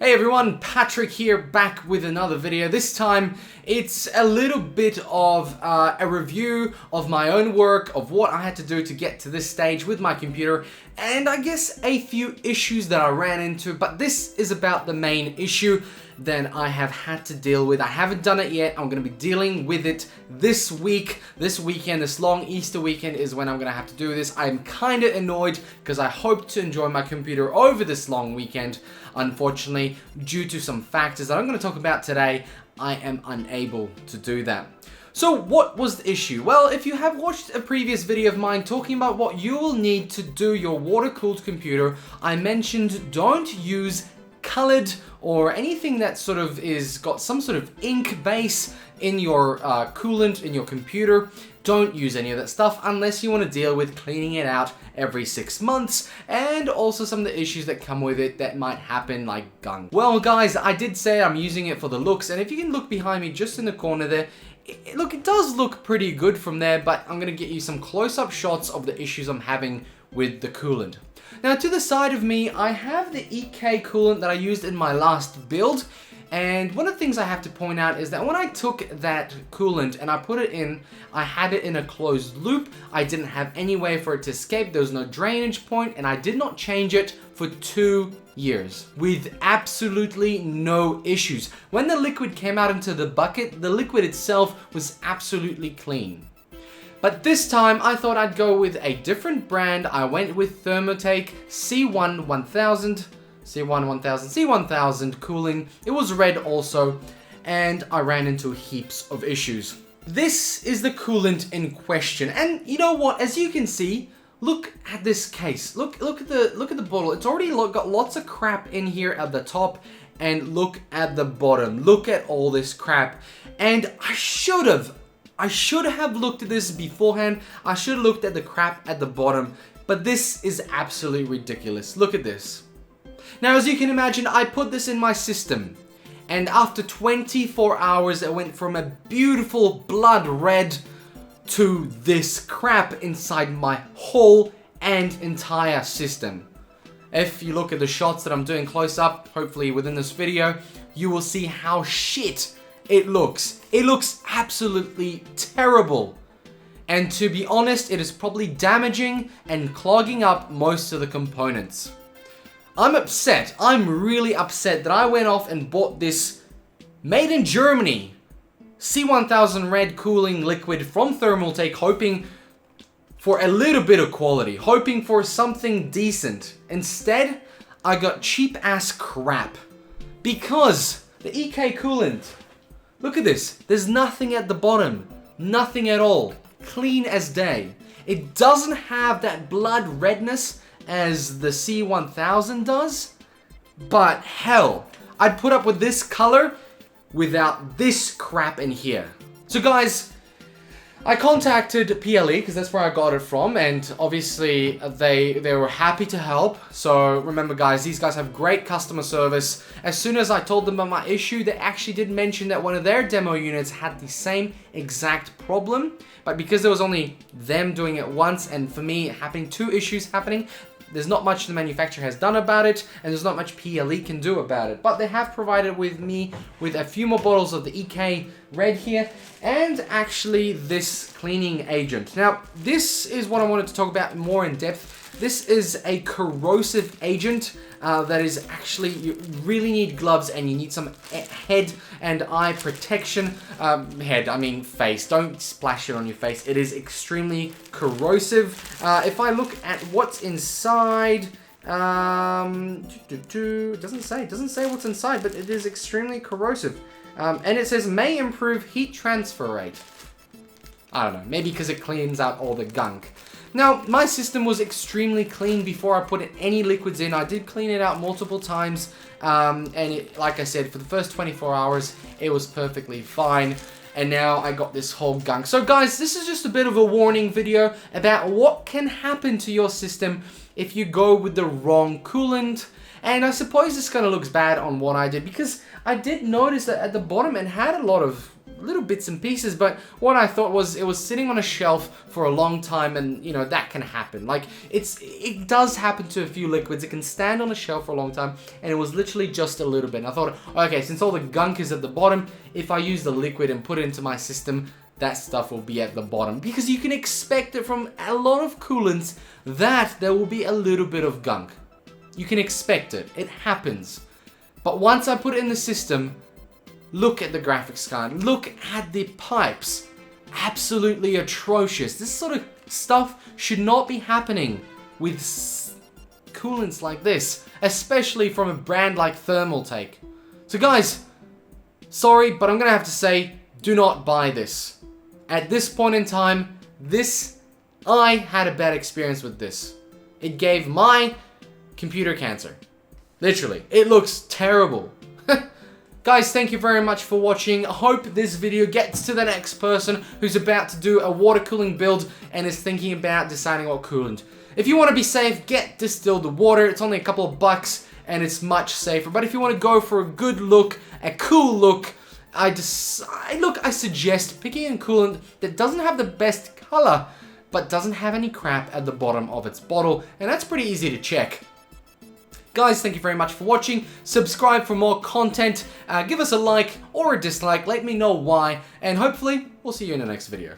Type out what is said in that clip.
Hey everyone, Patrick here, back with another video. This time it's a little bit of a review of my own work, of what I had to do to get to this stage with my computer, and I guess a few issues that I ran into, but this is about the main issue that I have had to deal with. I haven't done it yet. I'm going to be dealing with it this week, this weekend, this long Easter weekend is when I'm going to have to do this. I'm kind of annoyed because I hoped to enjoy my computer over this long weekend. Unfortunately, due to some factors that I'm going to talk about today, I am unable to do that. So what was the issue? Well, if you have watched a previous video of mine talking about what you will need to do your water-cooled computer, I mentioned don't use colored or anything that sort of is got some sort of ink base in your coolant in your computer. Don't use any of that stuff unless you want to deal with cleaning it out every 6 months, and also some of the issues that come with it that might happen, like gunk. Well guys, I did say I'm using it for the looks, and if you can look behind me just in the corner there, it does look pretty good from there, but I'm going to get you some close-up shots of the issues I'm having with the coolant. Now to the side of me, I have the EK coolant that I used in my last build, and one of the things I have to point out is that when I took that coolant and I put it in, I had it in a closed loop. I didn't have any way for it to escape. There was no drainage point, and I did not change it for 2 years with absolutely no issues. When the liquid came out into the bucket, the liquid itself was absolutely clean. But this time, I thought I'd go with a different brand. I went with Thermaltakes C1000 cooling. It was red also, and I ran into heaps of issues. This is the coolant in question, and you know what? As you can see, look at this case. Look at the bottle. It's already got lots of crap in here at the top, and look at the bottom. Look at all this crap. And I should have looked at this beforehand. I should have looked at the crap at the bottom, but this is absolutely ridiculous. Look at this. Now, as you can imagine, I put this in my system, and after 24 hours, it went from a beautiful blood red to this crap inside my whole and entire system. If you look at the shots that I'm doing close up, hopefully within this video, you will see how shit it looks. It looks absolutely terrible. And to be honest, it is probably damaging and clogging up most of the components. I'm upset. I'm really upset that I went off and bought this made in Germany C1000 red cooling liquid from Thermaltakes, hoping for a little bit of quality, hoping for something decent. Instead, I got cheap ass crap. Because the EK coolant, look at this. There's nothing at the bottom. Nothing at all. Clean as day. It doesn't have that blood redness as the C1000 does, but hell, I'd put up with this color without this crap in here. So guys, I contacted PLE because that's where I got it from, and obviously they were happy to help. So remember guys, these guys have great customer service. As soon as I told them about my issue, they actually did mention that one of their demo units had the same exact problem, but because there was only them doing it once, and for me having 2 issues happening, there's not much the manufacturer has done about it, and there's not much PLE can do about it. But they have provided me with a few more bottles of the EK red here, and actually this cleaning agent. Now, this is what I wanted to talk about more in depth. This is a corrosive agent that is actually, you really need gloves and you need some head and eye protection. Face. Don't splash it on your face. It is extremely corrosive. If I look at what's inside, it doesn't say what's inside, but it is extremely corrosive. And it says may improve heat transfer rate. I don't know, maybe because it cleans out all the gunk. Now, my system was extremely clean before I put any liquids in. I did clean it out multiple times, and like I said, for the first 24 hours, it was perfectly fine. And now I got this whole gunk. So guys, this is just a bit of a warning video about what can happen to your system if you go with the wrong coolant. And I suppose this kind of looks bad on what I did, because I did notice that at the bottom it had a lot of little bits and pieces, but what I thought was it was sitting on a shelf for a long time, and you know, that can happen. Like, it does happen to a few liquids. It can stand on a shelf for a long time, and it was literally just a little bit. And I thought, okay, since all the gunk is at the bottom, if I use the liquid and put it into my system, that stuff will be at the bottom, because you can expect it from a lot of coolants that there will be a little bit of gunk. You can expect it. It happens. But once I put it in the system, look at the graphics card. Look at the pipes. Absolutely atrocious. This sort of stuff should not be happening with coolants like this, especially from a brand like Thermaltake. So guys, sorry, but I'm gonna have to say, do not buy this. At this point in time, I had a bad experience with this. It gave my computer cancer. Literally. It looks terrible. Guys, thank you very much for watching. I hope this video gets to the next person who's about to do a water cooling build and is thinking about deciding what coolant. If you want to be safe, get distilled water. It's only a couple of bucks and it's much safer. But if you want to go for a good look, a cool look, I suggest picking a coolant that doesn't have the best color, but doesn't have any crap at the bottom of its bottle, and that's pretty easy to check. Guys, thank you very much for watching. Subscribe for more content. Give us a like or a dislike. Let me know why, and hopefully we'll see you in the next video.